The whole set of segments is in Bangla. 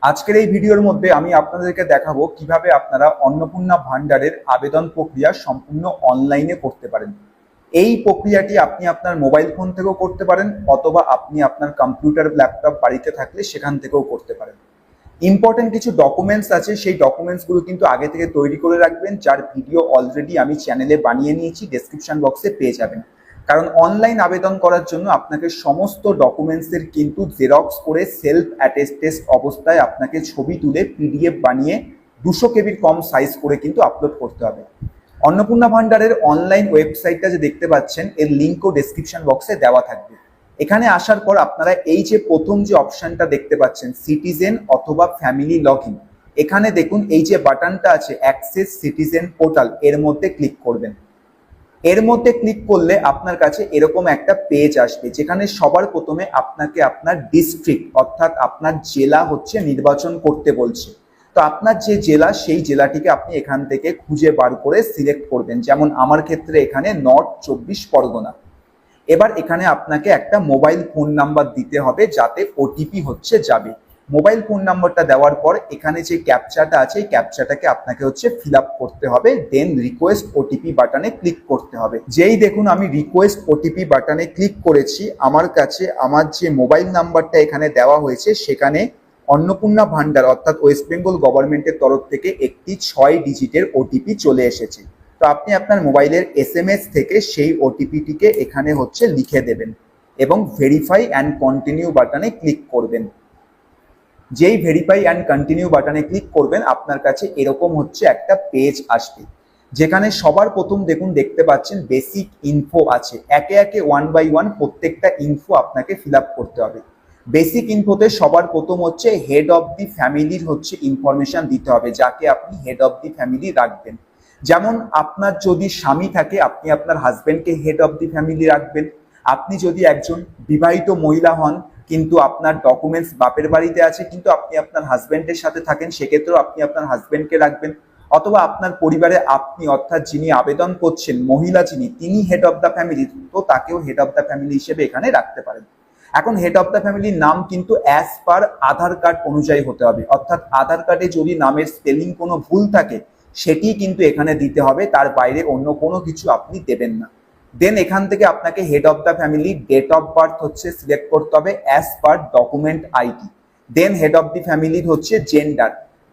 আজকের এই ভিডিওর মধ্যে আমি আপনাদেরকে দেখাবো কিভাবে আপনারা অন্নপূর্ণা ভান্ডারের আবেদন প্রক্রিয়া সম্পূর্ণ অনলাইনে করতে পারেন। এই প্রক্রিয়াটি আপনি আপনার মোবাইল ফোন থেকেও করতে পারেন অথবা আপনি আপনার কম্পিউটার ল্যাপটপ বাড়িতে থাকলে সেখান থেকেও করতে পারেন। ইম্পর্টেন্ট কিছু ডকুমেন্টস আছে, সেই ডকুমেন্টসগুলো কিন্তু আগে থেকে তৈরি করে রাখবেন, যার ভিডিও অলরেডি আমি চ্যানেলে বানিয়ে নিয়েছি, ডেসক্রিপশন বক্সে পেয়ে যাবেন। কারণ অনলাইন আবেদন করার জন্য আপনাকে সমস্ত ডকুমেন্টসের কিন্তু জেরক্স করে সেলফ অ্যাটেস্টেড অবস্থায় আপনাকে ছবি তুলে পিডিএফ বানিয়ে 200 কেবির কম সাইজ করে কিন্তু আপলোড করতে হবে। অন্নপূর্ণা ভান্ডারের অনলাইন ওয়েবসাইটটা যে দেখতে পাচ্ছেন, এর লিঙ্কও ডেসক্রিপশন বক্সে দেওয়া থাকবে। এখানে আসার পর আপনারা এই যে প্রথম যে অপশনটা দেখতে পাচ্ছেন সিটিজেন অথবা ফ্যামিলি লগইন, এখানে দেখুন এই যে বাটনটা আছে অ্যাক্সেস সিটিজেন পোর্টাল, এর মধ্যে ক্লিক করবেন। এর মধ্যে ক্লিক করলে আপনার কাছে এরকম একটা পেজ আসবে, যেখানে সবার প্রথমে আপনাকে আপনার ডিস্ট্রিক্ট অর্থাৎ আপনার জেলা হচ্ছে নির্বাচন করতে বলছে। তো আপনার যে জেলা, সেই জেলাটিকে আপনি এখান থেকে খুঁজে বার করে সিলেক্ট করবেন। যেমন আমার ক্ষেত্রে এখানে নর্থ 24 পরগনা। এবার এখানে আপনাকে একটা মোবাইল ফোন নাম্বার দিতে হবে, যাতে ওটিপি হচ্ছে যাবে। মোবাইল ফোন নাম্বারটা দেওয়ার পর এখানে যে ক্যাপচাটা আছে, এই ক্যাপচাটাকে আপনাকে হচ্ছে ফিল আপ করতে হবে, দেন রিকোয়েস্ট ওটিপি বাটনে ক্লিক করতে হবে। যেই দেখুন আমি রিকোয়েস্ট ওটিপি বাটনে ক্লিক করেছি, আমার কাছে আমার যে মোবাইল নাম্বারটা এখানে দেওয়া হয়েছে সেখানে অন্নপূর্ণা ভান্ডার অর্থাৎ ওয়েস্ট বেঙ্গল গভর্নমেন্টের তরফ থেকে একটি 6 ডিজিটের ওটিপি চলে এসেছে। তো আপনি আপনার মোবাইলের এসএমএস থেকে সেই ওটিপিটিকে এখানে হচ্ছে লিখে দেবেন এবং ভেরিফাই অ্যান্ড কন্টিনিউ বাটনে ক্লিক করবেন। যেই ভেরিফাই অ্যান্ড কন্টিনিউ বাটনে ক্লিক করবেন, আপনার কাছে এরকম হচ্ছে একটা পেজ আসবে, যেখানে সবার প্রথম দেখুন দেখতে পাচ্ছেন বেসিক ইনফো আছে। একে একে 1 বাই 1 প্রত্যেকটা ইনফো আপনাকে ফিল আপ করতে হবে। বেসিক ইনফোতে সবার প্রথম হচ্ছে হেড অফ দি ফ্যামিলির হচ্ছে ইনফরমেশন দিতে হবে, যাকে আপনি হেড অফ দি ফ্যামিলি রাখবেন। যেমন আপনার যদি স্বামী থাকে, আপনি আপনার হাজবেন্ডকে হেড অফ দি ফ্যামিলি রাখবেন। আপনি যদি একজন বিবাহিত মহিলা হন কিন্তু আপনার ডকুমেন্টস বাপের বাড়িতে আছে কিন্তু আপনি আপনার হাজবেন্ডের সাথে থাকেন, সেক্ষেত্রেও আপনি আপনার হাজবেন্ডকে রাখবেন। অথবা আপনার পরিবারে আপনি অর্থাৎ যিনি আবেদন করছেন, মহিলা যিনি, তিনি হেড অফ দ্য ফ্যামিলি, তো তাকেও হেড অফ দ্য ফ্যামিলি হিসেবে এখানে রাখতে পারেন। এখন হেড অফ দ্য ফ্যামিলির নাম কিন্তু অ্যাজ পার আধার কার্ড অনুযায়ী হতে হবে, অর্থাৎ আধার কার্ডে যদি নামের স্পেলিং কোনো ভুল থাকে সেটি কিন্তু এখানে দিতে হবে, তার বাইরে অন্য কোনো কিছু আপনি দেবেন না। দেন এখান থেকে আপনাকে head of the family date of birth হচ্ছে সিলেক্ট করতে হবে as per document ID. Then head of the ফ্যামিলির হচ্ছে জেন্ডার,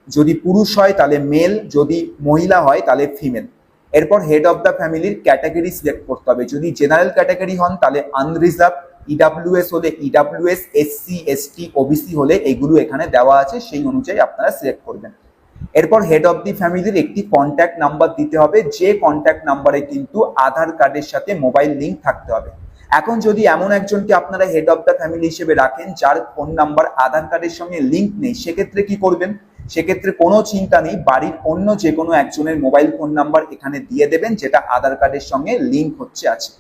যদি পুরুষ হয় তাহলে মেল, যদি মহিলা হয় তাহলে ফিমেল। এরপর হেড অফ দ্য ফ্যামিলির ক্যাটাগরি সিলেক্ট করতে হবে, যদি জেনারেল ক্যাটাগরি হন তাহলে আনরিজার্ভ, ইডাব্লিউএস হলে ইডাব্লিউএস, এসসি এসটি ওবিসি হলে এগুলো এখানে দেওয়া আছে, সেই অনুযায়ী আপনারা সিলেক্ট করবেন। এরপর হেড অফ দি ফ্যামিলির একটি কন্ট্যাক্ট নাম্বার দিতে হবে, যে কন্ট্যাক্ট নাম্বারে কিন্তু আধার কার্ডের সাথে মোবাইল লিঙ্ক থাকতে হবে। এখন যদি এমন একজনকে আপনারা হেড অফ দ্য ফ্যামিলি হিসেবে রাখেন যার ফোন নাম্বার আধার কার্ডের সঙ্গে লিঙ্ক নেই, সেক্ষেত্রে কি করবেন? সেক্ষেত্রে কোনো চিন্তা নেই, বাড়ির অন্য যে কোনো একজনের মোবাইল ফোন নাম্বার এখানে দিয়ে দেবেন যেটা আধার কার্ডের সঙ্গে লিঙ্ক হচ্ছে আছে।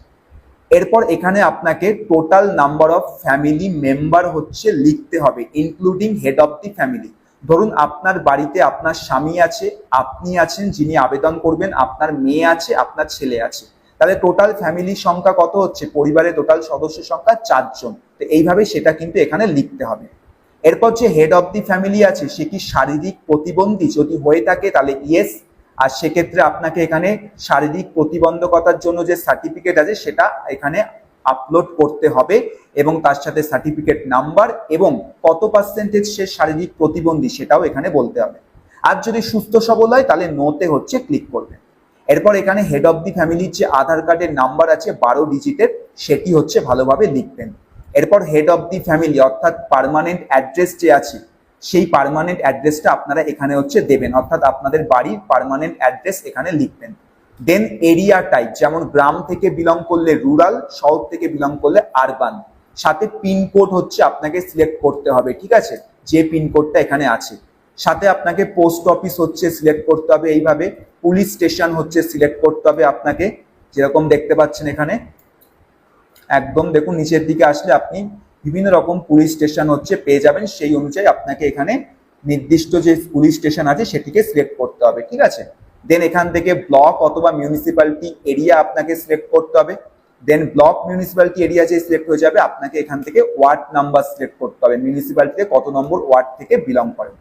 এরপর এখানে আপনাকে total number of family member হচ্ছে লিখতে হবে, including head of the family. ধরুন আপনার বাড়িতে আপনার স্বামী আছে, আপনি আছেন যিনি আবেদন করবেন, আপনার মেয়ে আছে, আপনার ছেলে আছে, তাহলে টোটাল ফ্যামিলির সংখ্যা কত হচ্ছে? পরিবারের টোটাল সদস্য সংখ্যা 4 জন। তো এইভাবে সেটা কিন্তু এখানে লিখতে হবে। এরপর যে হেড অফ দি ফ্যামিলি আছে সে কি শারীরিক প্রতিবন্ধী? যদি হয়ে থাকে তাহলে ইয়েস, আর সেক্ষেত্রে আপনাকে এখানে শারীরিক প্রতিবন্ধকতার জন্য যে সার্টিফিকেট আছে সেটা এখানে আপলোড করতে হবে এবং তার সাথে সার্টিফিকেট নাম্বার এবং কত পার্সেন্টেজ সে শারীরিক প্রতিবন্ধী সেটাও এখানে বলতে হবে। আর যদি সুস্থ সবল হয় তাহলে নোতে হচ্ছে ক্লিক করবে। এরপর এখানে হেড অফ দি ফ্যামিলির যে আধার কার্ডের নাম্বার আছে 12 ডিজিটের, সেটি হচ্ছে ভালোভাবে লিখবেন। এরপর হেড অফ দি ফ্যামিলি অর্থাৎ পার্মানেন্ট অ্যাড্রেস যে আছে, সেই পার্মানেন্ট অ্যাড্রেসটা আপনারা এখানে হচ্ছে দেবেন, অর্থাৎ আপনাদের বাড়ির পার্মানেন্ট অ্যাড্রেস এখানে লিখবেন। দেন এরিয়া টাইপ, যেমন গ্রাম থেকে বিলং করলে রুরাল, শহর থেকে বিলং করলে আরবান। সাথে পিনকোড হচ্ছে আপনাকে সিলেক্ট করতে হবে, ঠিক আছে, যে পিনকোডটা এখানে আছে। সাথে আপনাকে পোস্ট অফিস হচ্ছে সিলেক্ট করতে হবে এইভাবে। পুলিশ স্টেশন হচ্ছে সিলেক্ট করতে হবে আপনাকে, যেরকম দেখতে পাচ্ছেন এখানে একদম দেখুন নিচের দিকে আসলে আপনি বিভিন্ন রকম পুলিশ স্টেশন হচ্ছে পেয়ে যাবেন, সেই অনুযায়ী আপনাকে এখানে নির্দিষ্ট যে পুলিশ স্টেশন আছে সেটিকে সিলেক্ট করতে হবে, ঠিক আছে। দেন এখান থেকে ব্লক অথবা মিউনিসিপ্যালিটি এরিয়া আপনাকে সিলেক্ট করতে হবে। দেন ব্লক মিউনিসিপ্যালিটি এরিয়া যে সিলেক্ট হয়ে যাবে, আপনাকে এখান থেকে ওয়ার্ড নাম্বার সিলেক্ট করতে হবে, মিউনিসিপ্যালিটিতে কত নম্বর ওয়ার্ড থেকে বিলং করেন।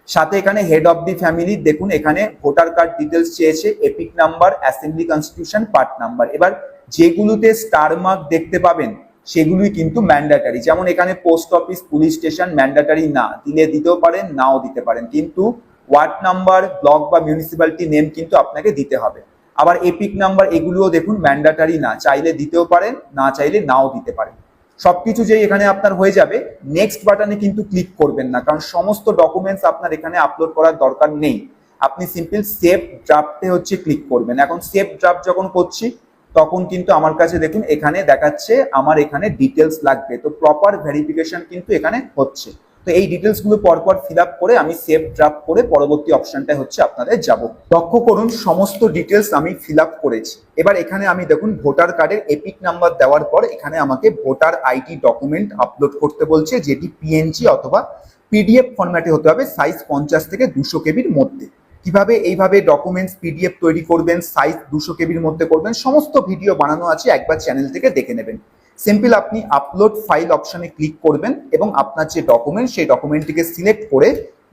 সাথে এখানে হেড অফ দি ফ্যামিলি, দেখুন এখানে ভোটার কার্ড ডিটেলস চেয়েছে, epic number, assembly constitution, part number. এবার যেগুলোতে স্টার মার্ক দেখতে পাবেন সেগুলোই কিন্তু ম্যান্ডেটরি, যেমন এখানে post office, police station mandatory না, দিলে দিতেও পারেন নাও দিতে পারেন, কিন্তু ওয়ার্ড নাম্বার, ব্লক বা মিউনিসিপ্যালিটি নেম কিন্তু আপনাকে দিতে হবে। আবার এপিক নাম্বার এগুলোও দেখুন ম্যান্ডেটরি না, চাইলে দিতেও পারেন, না চাইলে নাও দিতে পারেন। সবকিছু যেই এখানে আপনার হয়ে যাবে, নেক্সট বাটনে কিন্তু ক্লিক করবেন না, কারণ সমস্ত ডকুমেন্টস আপনার এখানে আপলোড করার দরকার নেই। আপনি সিম্পল সেভ ড্রাফটে হচ্ছে ক্লিক করবেন। এখন সেভ ড্রাফট যখন করছি তখন কিন্তু আমার কাছে দেখুন এখানে দেখাচ্ছে আমার এখানে ডিটেলস লাগবে, তো প্রপার ভেরিফিকেশন কিন্তু এখানে হচ্ছে। তো এই ডিটেলস গুলো পরপর ফিল আপ করে আমি সেভ ড্রাফট করে পরবর্তী অপশনটা হচ্ছে আপনাদের যাব। লক্ষ্য করুন সমস্ত ডিটেলস আমি ফিল আপ করেছি। এবার এখানে আমি দেখুন ভোটার কার্ডের এপিক নাম্বার দেওয়ার পর এখানে আমাকে ভোটার আইডি ডকুমেন্ট আপলোড করতে বলছে, যেটি পিএনজি অথবা পিডিএফ ফরম্যাটে হতে হবে, সাইজ 50 থেকে 200 কেবির মধ্যে। কিভাবে এইভাবে ডকুমেন্টস পিডিএফ তৈরি করবেন, সাইজ 200 কেবির মধ্যে করবেন, সমস্ত ভিডিও বানানো আছে, একবার চ্যানেল থেকে দেখে নেবেন। সিম্পল আপনি আপলোড ফাইল অপশনে ক্লিক করবেন এবং আপনার যে ডকুমেন্ট সেই ডকুমেন্টটিকে সিলেক্ট করে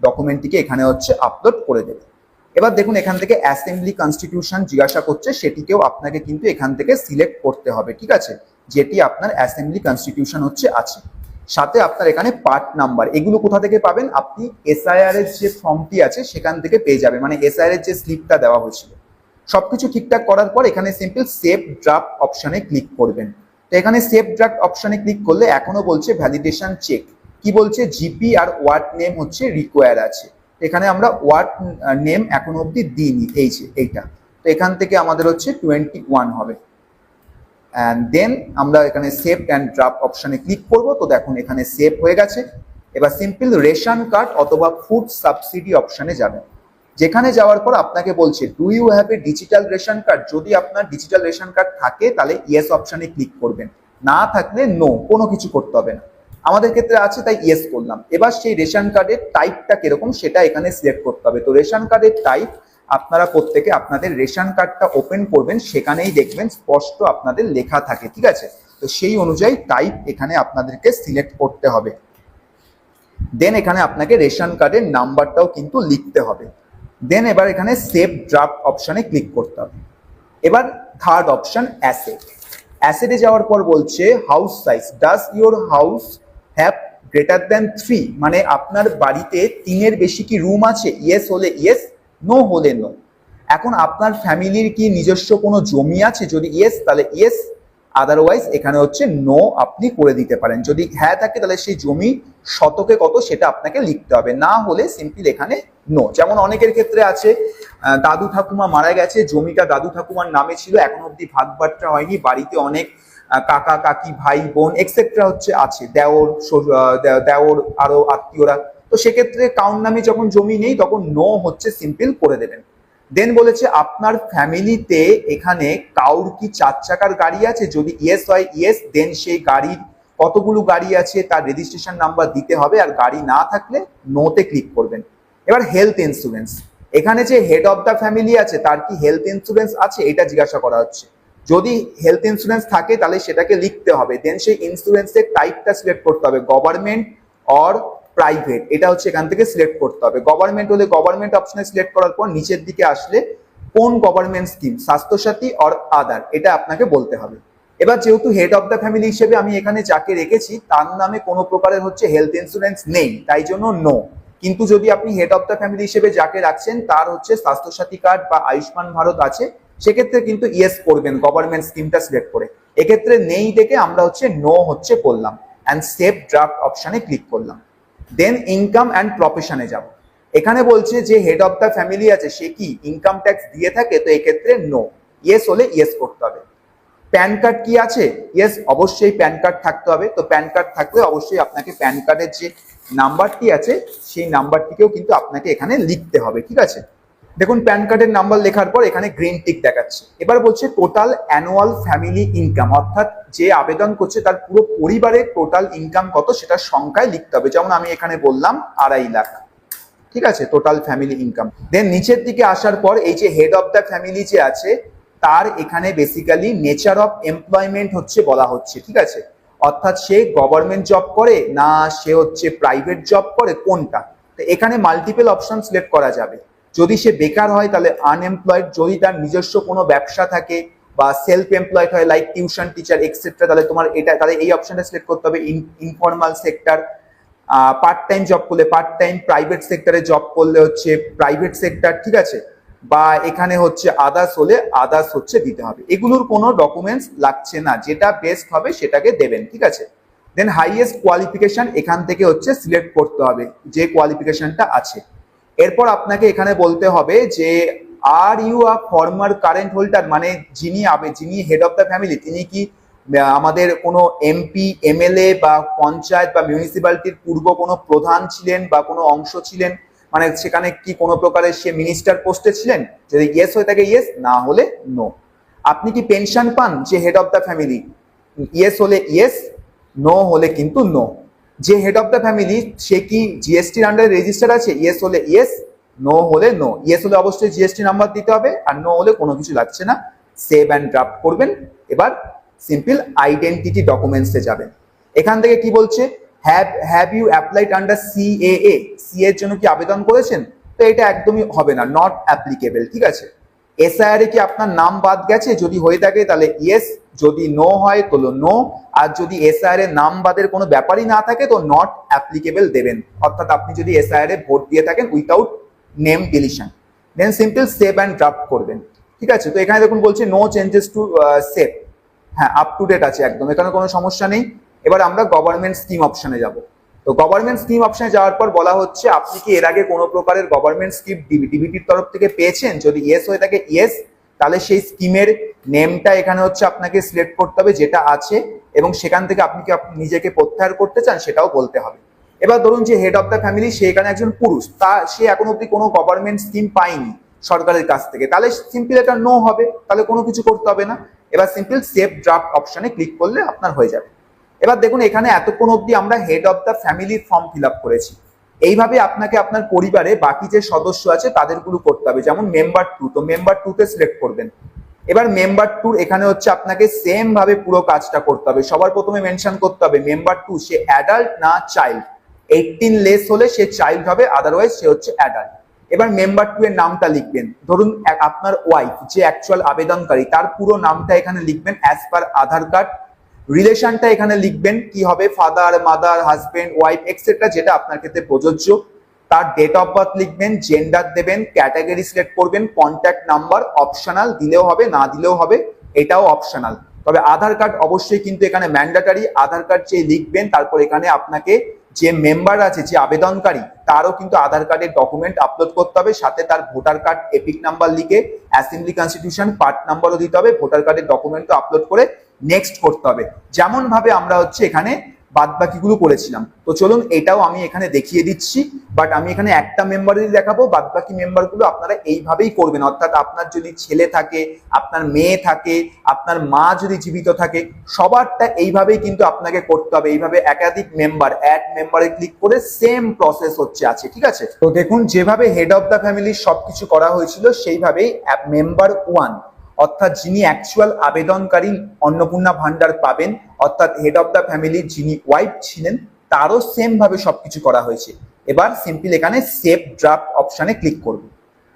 ডকুমেন্টটিকে এখানে হচ্ছে আপলোড করে দেবেন। এবার দেখুন এখান থেকে অ্যাসেম্বলি কনস্টিটিউশন জিজ্ঞাসা করছে, সেটিকেও আপনাকে কিন্তু এখান থেকে সিলেক্ট করতে হবে, ঠিক আছে, যেটি আপনার অ্যাসেম্বলি কনস্টিটিউশন হচ্ছে আছে। সাথে আপনার এখানে পার্ট নাম্বার, এগুলো কোথা থেকে পাবেন, আপনি এসআইআর এর যে ফর্মটি আছে সেখান থেকে পেয়ে যাবেন, মানে এসআইআর এর যে স্লিপটা দেওয়া হয়েছিল। সবকিছু ঠিকঠাক করার পর এখানে সিম্পল সেভ ড্রাফট অপশনে ক্লিক করবেন। তো এখানে সেভ ড্রাফট অপশনে ক্লিক করলে এখনো বলছে ভ্যালিডেশন চেক, কি বলছে, জিপি আর ওয়ার্ড নেম হচ্ছে রিকোয়ার আছে। এখানে আমরা ওয়ার্ড নেম এখনো অব্দি দিইনি, এই যে এইটা, তো এখান থেকে আমাদের হচ্ছে 21 হবে। অ্যান্ড দেন আমরা এখানে সেভ অ্যান্ড ড্রাফট অপশনে ক্লিক করব। তো দেখুন এখানে সেভ হয়ে গেছে। এবার সিম্পল রেশন কার্ড অথবা ফুড সাবসিডি অপশনে যাবেন। যেখানে যাওয়ার পর আপনাকে বলছে do you have a digital ration card, যদি আপনার ডিজিটাল রেশন কার্ড থাকে তাহলে ইয়েস অপশনে ক্লিক করবেন, না থাকলে নো, কোনো কিছু করতে হবে না। আমাদের ক্ষেত্রে আছে তাই ইয়েস করলাম। এবার সেই রেশন কার্ডের টাইপটা কিরকম সেটা এখানে সিলেক্ট করতে হবে। তো রেশন কার্ডের টাইপ আপনারা প্রত্যেকে আপনাদের রেশন কার্ডটা ওপেন করবেন, সেখানেই দেখবেন স্পষ্ট আপনাদের লেখা থাকে, ঠিক আছে। তো সেই অনুযায়ী টাইপ এখানে আপনাদেরকে সিলেক্ট করতে হবে। দেন এখানে আপনাকে রেশন কার্ডের নাম্বারটাও কিন্তু লিখতে হবে। দেন এবার এখানে সেভ ড্রাফট অপশনে ক্লিক করতে হবে। এবার থার্ড অপশন অ্যাসেট। অ্যাসেটে যাওয়ার পর বলছে house size, does your house have greater than 3, মানে আপনার বাড়িতে 3-এর বেশি কি রুম আছে, ইয়েস হলে ইয়েস, নো হলে নো। এখন আপনার ফ্যামিলির কি নিজস্ব কোনো জমি আছে, যদি ইয়েস তাহলে ইয়েস, আদারওয়াইজ এখানে হচ্ছে নো আপনি করে দিতে পারেন। যদি হ্যাঁ থাকে তাহলে সেই জমি শতকে কত সেটা আপনাকে লিখতে হবে, না হলে সিম্পল এখানে নো। যেমন অনেকের ক্ষেত্রে আছে দাদু ঠাকুমা মারা গেছে, জমিটা দাদু ঠাকুমার নামে ছিল, এখন অব্দি ভাগ বাট্টা হয়নি, বাড়িতে অনেক কাকা কাকি ভাই বোন এক্সেট্রা হচ্ছে আছে, দেওর দেওর আরো আত্মীয়রা, তো সেক্ষেত্রে কাউর নামে যখন জমি নেই তখন নো হচ্ছে সিম্পল করে দেবেন। দেন বলেছে আপনার ফ্যামিলিতে এখানে কাউর কি 4 চাকার গাড়ি আছে, যদি ইয়েস হয় ইয়েস, দেন সেই গাড়ির কতগুলো গাড়ি আছে তার রেজিস্ট্রেশন নাম্বার দিতে হবে, আর গাড়ি না থাকলে নোতে ক্লিক করবেন। এবার হেলথ ইন্স্যুরেন্স, এখানে যে হেড অফ দ্য ফ্যামিলি আছে তার কি হেলথ ইন্স্যুরেন্স আছে এটা জিজ্ঞাসা করা হচ্ছে। যদি হেলথ ইন্স্যুরেন্স থাকে তাহলে সেটাকে লিখতে হবে। দেন সেই ইন্স্যুরেন্সের টাইপটা সিলেক্ট করতে হবে, গভর্নমেন্ট অর প্রাইভেট, এটা হচ্ছে এখান থেকে সিলেক্ট করতে হবে। গভর্নমেন্ট হলে গভর্নমেন্ট অপশনে সিলেক্ট করার পর নিচের দিকে আসলে কোন government scheme, Swasthyasathi or other, এটা আপনাকে বলতে হবে। এবার যেহেতু হেড অফ দ্য ফ্যামিলি হিসেবে আমি এখানে যাকে রেখেছি তার নামে কোনো প্রকারের হচ্ছে হেলথ ইন্স্যুরেন্স নেই, তাই জন্য নো। কিন্তু যদি আপনি হেড অফ দ্য ফ্যামিলি হিসেবে যাকে রাখছেন তার হচ্ছে স্বাস্থ্যসাথী কার্ড বা আয়ুষ্মান ভারত আছে, সেক্ষেত্রে কিন্তু ইয়েস করবেন গভর্নমেন্ট স্কিমটা সিলেক্ট করে। এক্ষেত্রে নেই দেখে আমরা হচ্ছে নো হচ্ছে করলাম অ্যান্ড সেভ ড্রাফট অপশনে ক্লিক করলাম। দেন ইনকাম অ্যান্ড প্রফেশনে যাব। এখানে বলছে যে হেড অফ দ্য ফ্যামিলি আছে সে কি ইনকাম ট্যাক্স দিয়ে থাকে, তো এক্ষেত্রে নো, ইয়েস হলে ইয়েস করতে হবে। প্যান কার্ড কি আছে, ইয়েস অবশ্যই প্যান কার্ড থাকতে হবে। তো প্যান কার্ড থাকলে অবশ্যই আপনাকে প্যান কার্ডের যে নাম্বারটি আছে সেই নাম্বারটিকেও কিন্তু আপনাকে এখানে লিখতে হবে, ঠিক আছে। দেখুন প্যান কার্ডের নাম্বার লেখার পর এখানে গ্রিন টিক দেখাচ্ছে। এবার বলছে টোটাল অ্যানুয়াল ফ্যামিলি ইনকাম, অর্থাৎ যে আবেদন করছে তার পুরো পরিবারের টোটাল ইনকাম কত সেটা সংখ্যায় লিখতে হবে। যেমন আমি এখানে বললাম 2.5 লাখ, ঠিক আছে, টোটাল ফ্যামিলি ইনকাম। দেন নিচের দিকে আসার পর এই যে হেড অফ দ্য ফ্যামিলি যে আছে তার এখানে বেসিক্যালি নেচার অফ এমপ্লয়মেন্ট হচ্ছে বলা হচ্ছে, ঠিক আছে, অর্থাৎ সে গভর্নমেন্ট জব করে না সে হচ্ছে প্রাইভেট জব করে, কোনটা। তো এখানে মাল্টিপল অপশন সিলেক্ট করা যাবে। যদি সে বেকার হয় তাহলে আনএমপ্লয়েড, যদি তার নিজস্ব কোনো ব্যবসা থাকে বা সেলফ এমপ্লয়েড হয় লাইক টিউশন টিচার এক্সেট্রা, তাহলে তোমার এটা, তাহলে এই অপশনটা সিলেক্ট করতে হবে। Informal sector, part time job করলে পার্ট টাইম, প্রাইভেট সেক্টরে জব করলে হচ্ছে প্রাইভেট সেক্টর, ঠিক আছে, বা এখানে হচ্ছে আদার্স হলে আদার্স হচ্ছে দিতে হবে। এগুলোর কোনো ডকুমেন্টস লাগছে না, যেটা বেস্ট হবে সেটাকে দেবেন, ঠিক আছে। দেন হাইয়েস্ট কোয়ালিফিকেশন এখান থেকে হচ্ছে সিলেক্ট করতে হবে, যে কোয়ালিফিকেশনটা আছে। এরপর আপনাকে এখানে বলতে হবে যে are you a former current holder, মানে যিনি হেড অফ দ্য ফ্যামিলি, তিনি কি আমাদের কোনো এমপি, এমএলএ বা পঞ্চায়েত বা মিউনিসিপ্যালিটির পূর্ব কোনো প্রধান ছিলেন বা কোনো অংশ ছিলেন, মানে সেখানে কি কোনো প্রকারের সে মিনিস্টার পোস্টে ছিলেন। যদি ইয়েস হয়ে থাকে ইয়েস, না হলে নো। আপনি কি পেনশন পান, যে head of the family, yes হলে ইয়েস, নো হলে কিন্তু নো। যে হেড অফ দ্য ফ্যামিলি সে কি জিএসটির আন্ডারে রেজিস্টার আছে, ইয়েস হলে ইয়েস, নো হলে নো। ইয়েস হলে অবশ্যই জিএসটি নাম্বার দিতে হবে, আর নো হলে কোনো কিছু লাগছে না। সেভ অ্যান্ড ড্রাফট করবেন। এবার সিম্পল আইডেন্টিটি ডকুমেন্টসে যাবেন। এখান থেকে কি বলছে, have you applied under CAA, C এর জন্য কি আবেদন করেছেন, তো এটা একদমই হবে না, নট অ্যাপ্লিকেবল, ঠিক আছে। এসআইআর এ কি আপনার নাম বাদ গেছে, যদি হয়ে থাকে তাহলে ইয়েস, যদি নো হয় তাহলে নো, আর যদি এসআইআর এর নাম বাদের কোনো ব্যাপারই না থাকে তো নট অ্যাপ্লিকেবল দেবেন, অর্থাৎ আপনি যদি এসআইআর এ ভোট দিয়ে থাকেন without name deletion. Then simple save and draft করবেন, ঠিক আছে। তো এখানে দেখুন বলছে নো চেঞ্জেস টু সেভ, হ্যাঁ আপ টু ডেট আছে একদম, এখানে কোনো সমস্যা নেই। এবার আমরা গভর্নমেন্ট স্কিম অপশনে যাব। তো গভর্নমেন্ট স্কিম অপশনে যাওয়ার পর বলা হচ্ছে আপনি কি এর আগে কোনো প্রকারের গভর্নমেন্ট স্কিম ডিবিটির তরফ থেকে পেয়েছেন, যদি ইয়েস হয়ে থাকে ইয়েস, তাহলে সেই স্কিমের নেমটা এখানে হচ্ছে আপনাকে সিলেক্ট করতে হবে যেটা আছে, এবং সেখান থেকে আপনি কি নিজেকে প্রত্যাহার করতে চান সেটাও বলতে হবে। এবার ধরুন যে হেড অফ দ্য ফ্যামিলি সে এখানে একজন পুরুষ, সে এখন অব্দি কোনো গভর্নমেন্ট স্কিম পায়নি সরকারের কাছ থেকে, তাহলে সিম্পল এটা নো হবে, তাহলে কোনো কিছু করতে হবে না। এবার সিম্পল সেভ ড্রাফট অপশনে ক্লিক করলে আপনার হয়ে যাবে। এবার দেখুন এখানে এতক্ষণ অবধি আমরা হেড অফ দ্য ফ্যামিলির ফর্ম ফিল আপ করেছি। এইভাবে আপনাকে আপনার পরিবারে বাকি যে সদস্য আছে তাদেরগুলো করতে হবে, যেমন মেম্বার 2, তো মেম্বার 2 তে সিলেক্ট করবেন। এবার মেম্বার 2 এখানে হচ্ছে আপনাকে সেম ভাবে পুরো কাজটা করতে হবে। সবার প্রথমে মেনশন করতে হবে মেম্বার 2 সে অ্যাডাল্ট না চাইল্ড, 18 লেস হলে সে চাইল্ড হবে, আদারওয়াইজ সে হচ্ছে অ্যাডাল্ট। এবার মেম্বার 2 এর নামটা লিখবেন, ধরুন আপনার ওয়াইফ যে অ্যাকচুয়াল আবেদনকারী তার পুরো নামটা এখানে লিখবেন অ্যাজ পার আধার কার্ড। রিলেশনটা এখানে লিখবেন কি হবে, father, mother, husband, wife etcetera, যেটা আপনার ক্ষেত্রে প্রযোজ্য। তার ডেট অফ বার্থ লিখবেন, জেন্ডার দেবেন, ক্যাটাগরি সিলেক্ট করবেন, কন্ট্যাক্ট নাম্বার অপশনাল, দিলেও হবে না দিলেও হবে, এটাও অপশনাল। তবে আধার কার্ড অবশ্যই কিন্তু এখানে ম্যান্ডেটরি, আধার কার্ড যে লিখবেন, তারপর এখানে আপনাকে যে মেম্বার আছে যে আবেদনকারী তারও কিন্তু আধার কার্ডের ডকুমেন্ট আপলোড করতে হবে, সাথে তার ভোটার কার্ড এপিক নাম্বার লিখে অ্যাসেম্বলি কনস্টিটিউশন পার্ট নাম্বারও দিতে হবে, ভোটার কার্ডের ডকুমেন্টও আপলোড করে নেক্সট করতে হবে, যেমন ভাবে আমরা হচ্ছে এখানে বাদ বাকিগুলো করেছিলাম। তো চলুন এটাও আমি এখানে দেখিয়ে দিচ্ছি, বাট আমি এখানে একটা মেম্বারই দেখাবো, বাদ বাকি মেম্বারগুলো আপনারা এইভাবেই করবেন। অর্থাৎ আপনার যদি ছেলে থাকে, আপনার মেয়ে থাকে, আপনার মা যদি জীবিত থাকে, সবারটা এইভাবেই কিন্তু আপনাকে করতে হবে। এইভাবে একাধিক মেম্বার, অ্যাড মেম্বারে ক্লিক করে সেম প্রসেস হচ্ছে আছে, ঠিক আছে। তো দেখুন যেভাবে হেড অফ দ্য ফ্যামিলির সবকিছু করা হয়েছিল সেইভাবেই মেম্বার 1 অর্থাৎ যিনি অ্যাকচুয়াল আবেদনকারী অন্নপূর্ণা ভান্ডার পাবেন, অর্থাৎ হেড অফ দ্য ফ্যামিলি যিনি ওয়াইফ ছিলেন তারও সেম ভাবে সবকিছু করা হয়েছে। এবার সিম্পল এখানে সেভ ড্রাফট অপশনে ক্লিক করব।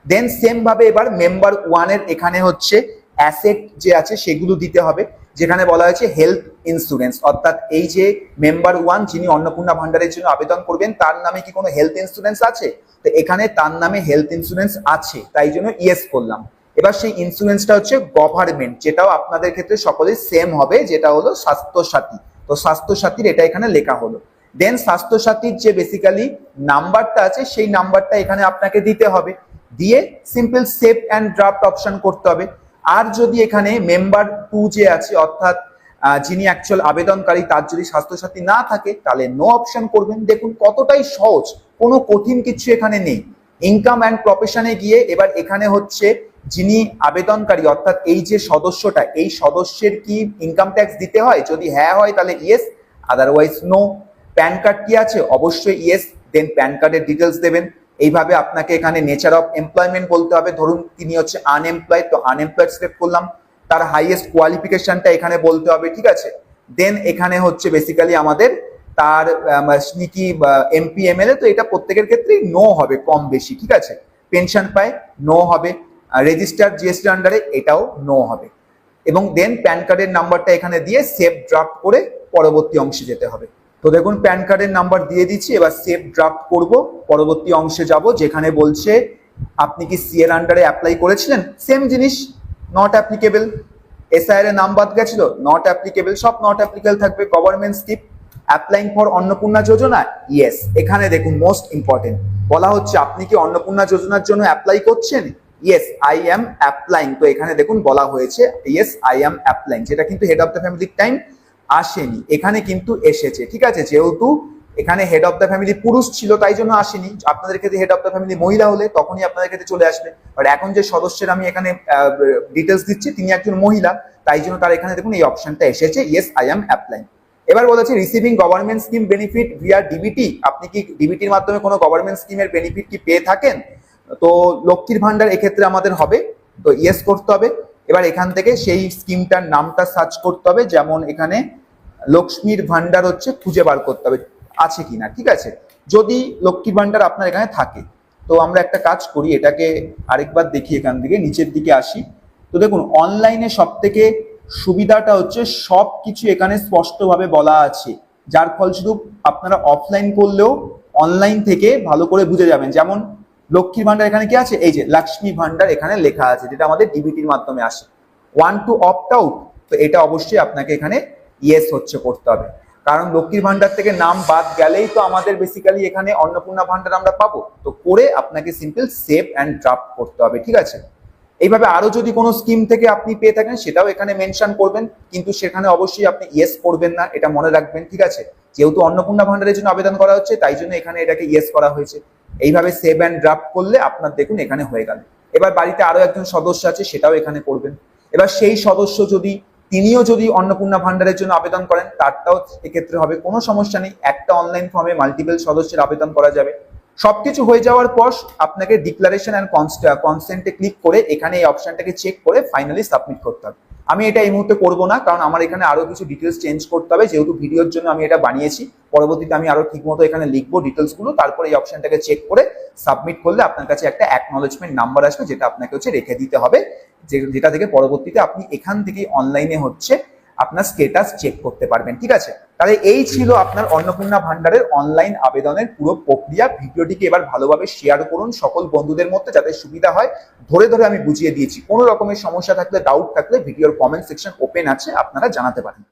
দেন সেম ভাবে এবার মেম্বার 1 এর এখানে হচ্ছে অ্যাসেট যে আছে সেগুলো দিতে হবে, যেখানে বলা হয়েছে হেলথ ইন্স্যুরেন্স, অর্থাৎ এই যে মেম্বার 1 যিনি অন্নপূর্ণা ভান্ডারের জন্য আবেদন করবেন তার নামে কি কোনো হেলথ ইন্স্যুরেন্স আছে, তো এখানে তার নামে হেলথ ইন্স্যুরেন্স আছে, তাই জন্য ইয়েস করলাম। এবার সেই ইন্স্যুরেন্সটা হচ্ছে গভর্নমেন্ট, যেটাও আপনাদের ক্ষেত্রে সকলেই সেম হবে, যেটা হলো স্বাস্থ্য সাথী। তো স্বাস্থ্য সাথীর এটা এখানে লেখা হলো। দেন স্বাস্থ্য সাথীর যে বেসিক্যালি নাম্বারটা আছে সেই নাম্বারটা এখানে আপনাকে দিতে হবে, দিয়ে simple save and draft option করতে হবে। আর যদি এখানে মেম্বার 2 যে আছে অর্থাৎ যিনি অ্যাকচুয়াল আবেদনকারী তার যদি স্বাস্থ্যসাথী না থাকে তাহলে নো অপশন করবেন। দেখুন কতটাই সহজ, কোনো কঠিন কিছু এখানে নেই। ইনকাম অ্যান্ড প্রফেশনে গিয়ে এবার এখানে হচ্ছে যিনি আবেদনকারী অর্থাৎ এই যে সদস্যটা, এই সদস্যের কি ইনকাম ট্যাক্স দিতে হয়, যদি হ্যাঁ হয় তাহলে yes, otherwise no. PAN card কি আছে, অবশ্যই ইয়েস, দেন প্যান কার্ডের ডিটেলস দেবেন। এইভাবে আপনাকে এখানে নেচার অফ এমপ্লয়মেন্ট বলতে হবে, ধরুন তিনি হচ্ছে আনএমপ্লয়েড, তো আনএমপ্লয়েড সিলেক্ট করলাম। তার হাইয়েস্ট কোয়ালিফিকেশনটা এখানে বলতে হবে, ঠিক আছে। দেন এখানে হচ্ছে বেসিক্যালি আমাদের তার কি এমপি এমএলএ, তো এটা প্রত্যেকের ক্ষেত্রেই নো হবে কম বেশি, ঠিক আছে। পেনশন পায়, নো হবে। রেজিস্টার জিএসটি আন্ডারে, এটাও নো হবে। এবং দেন প্যান কার্ডের নাম্বারটা এখানে দিয়ে সেভ ড্রাফট করে পরবর্তী অংশে যেতে হবে। তো দেখুন প্যান কার্ডের নাম্বার দিয়ে দিচ্ছি, এবার সেভ ড্রাফট করব, পরবর্তী অংশে যাব যেখানে বলছে আপনি কি সিএর আন্ডারে অ্যাপ্লাই করেছিলেন, সেম জিনিস, নট অ্যাপ্লিকেবল। এসআইআর এর নাম বাদ গেছিল, নট অ্যাপ্লিকেবল, সব নট অ্যাপ্লিকেবল থাকবে। Government skip, applying for Annapurna Yojana, yes. এখানে দেখুন মোস্ট ইম্পর্টেন্ট বলা হচ্ছে আপনি কি অন্নপূর্ণা যোজনার জন্য অ্যাপ্লাই করছেন, ইয়েস আই এম অ্যাপ্লাইং। তো এখানে দেখুন বলা হয়েছে ইয়েস আই এম অ্যাপ্লাইং, যেটা কিন্তু হেড অফ দ্য ফ্যামিলির টাইম আসেনি, এখানে কিন্তু এসেছে, ঠিক আছে। যেহেতু এখানে হেড অফ দ্য ফ্যামিলি পুরুষ ছিল তাই জন্য আসেনি, আপনাদের ক্ষেত্রে হেড অফ দ্য ফ্যামিলি মহিলা হলে তখনই আপনাদের ক্ষেত্রে চলে আসবে। বাট এখন যে সদস্যের আমি এখানে ডিটেলস দিচ্ছি তিনি একজন মহিলা, তাই জন্য তার এখানে দেখুন এই অপশনটা এসেছে, ইয়েস আই এম অ্যাপ্লাইং। এবার বলেছে receiving government scheme benefit via DBT, আপনি কি ডিবিটির মাধ্যমে কোনো গভর্নমেন্ট স্কিমের বেনিফিট কি পেয়ে থাকেন, তো লক্ষ্মীর ভান্ডার এক্ষেত্রে আমাদের হবে, তো ইয়েস করতে হবে। এবার এখান থেকে সেই স্কিমটার নামটা সার্চ করতে হবে, যেমন এখানে লক্ষ্মীর ভান্ডার হচ্ছে খুঁজে বার করতে হবে আছে কিনা, ঠিক আছে। যদি লক্ষ্মীর ভান্ডার আপনার এখানে থাকে, তো আমরা একটা কাজ করি, এটাকে আরেকবার দেখি, এখান থেকে নিচের দিকে আসি। তো দেখুন অনলাইনে সব থেকে সুবিধাটা হচ্ছে সব কিছু এখানে স্পষ্টভাবে বলা আছে, যার ফলস্বরূপ আপনারা অফলাইন করলেও অনলাইন থেকে ভালো করে বুঝে যাবেন। যেমন লক্ষ্মীর ভান্ডার এখানে কি আছে, এই যে লক্ষ্মী ভান্ডার এখানে লেখা আছে, যেটা আমাদের ডিবিটির মাধ্যমে আসে। ওয়ান টু অপ্ট আউট, তো এটা অবশ্যই আপনাকে এখানে ইয়েস হচ্ছে করতে হবে, কারণ লক্ষ্মীর ভান্ডার থেকে নাম বাদ গেলেই তো আমাদের বেসিক্যালি এখানে অন্নপূর্ণা ভান্ডার আমরা পাবো। তো করে আপনাকে সিম্পল সেভ অ্যান্ড ড্রাফট করতে হবে, ঠিক আছে। এইভাবে আরো যদি কোনো স্কিম থেকে আপনি পেয়ে থাকেন সেটাও এখানে মেনশন করবেন, কিন্তু সেখানে অবশ্যই আপনি ইয়েস করবেন না, এটা মনে রাখবেন, ঠিক আছে। যেহেতু অন্নপূর্ণা ভান্ডারের জন্য আবেদন করা হচ্ছে তাই জন্য এখানে এটাকে ইয়েস করা হয়েছে। এইভাবে সেভ অ্যান্ড ড্রাফট করলে আপনার দেখুন এখানে হয়ে গেল। এবার বাড়িতে আরো একজন সদস্য আছে সেটাও এখানে করবেন। এবার সেই সদস্য যদি তিনিও যদি অন্নপূর্ণা ভান্ডারের জন্য আবেদন করেন তারটাও এক্ষেত্রে হবে, কোনো সমস্যা নেই, একটা অনলাইন ফর্মে মাল্টিপল সদস্যের আবেদন করা যাবে। সবকিছু হয়ে যাওয়ার পর আপনাকে ডিক্লারেশন অ্যান্ড কনসেন্টে ক্লিক করে এখানে এই অপশনটাকে চেক করে ফাইনালি সাবমিট করতে হবে। আমি এটা এই মুহূর্তে করবো না, কারণ আমার এখানে আরো কিছু ডিটেলস চেঞ্জ করতে হবে, যেহেতু ভিডিওর জন্য আমি এটা বানিয়েছি। পরবর্তীতে আমি আরো ঠিক মতো এখানে লিখবো ডিটেলস গুলো, তারপরে এই অপশনটাকে চেক করে সাবমিট করলে আপনার কাছে একটা অ্যাকনলেজমেন্ট নাম্বার আসবে, যেটা আপনাকে হচ্ছে রেখে দিতে হবে, যেটা থেকে পরবর্তীতে আপনি এখান থেকে অনলাইনে হচ্ছে আপনার স্ট্যাটাস চেক করতে পারবেন, ঠিক আছে। তাহলে এই ছিল আপনার অন্নপূর্ণা ভান্ডারের অনলাইন আবেদনের পুরো প্রক্রিয়া। ভিডিওটিকে এবার ভালোভাবে শেয়ার করুন সকল বন্ধুদের মধ্যে, যাতে সুবিধা হয়। ধরে ধরে আমি বুঝিয়ে দিয়েছি, কোনো রকমের সমস্যা থাকলে, ডাউট থাকলে ভিডিওর কমেন্ট সেকশন ওপেন আছে, আপনারা জানাতে পারেন।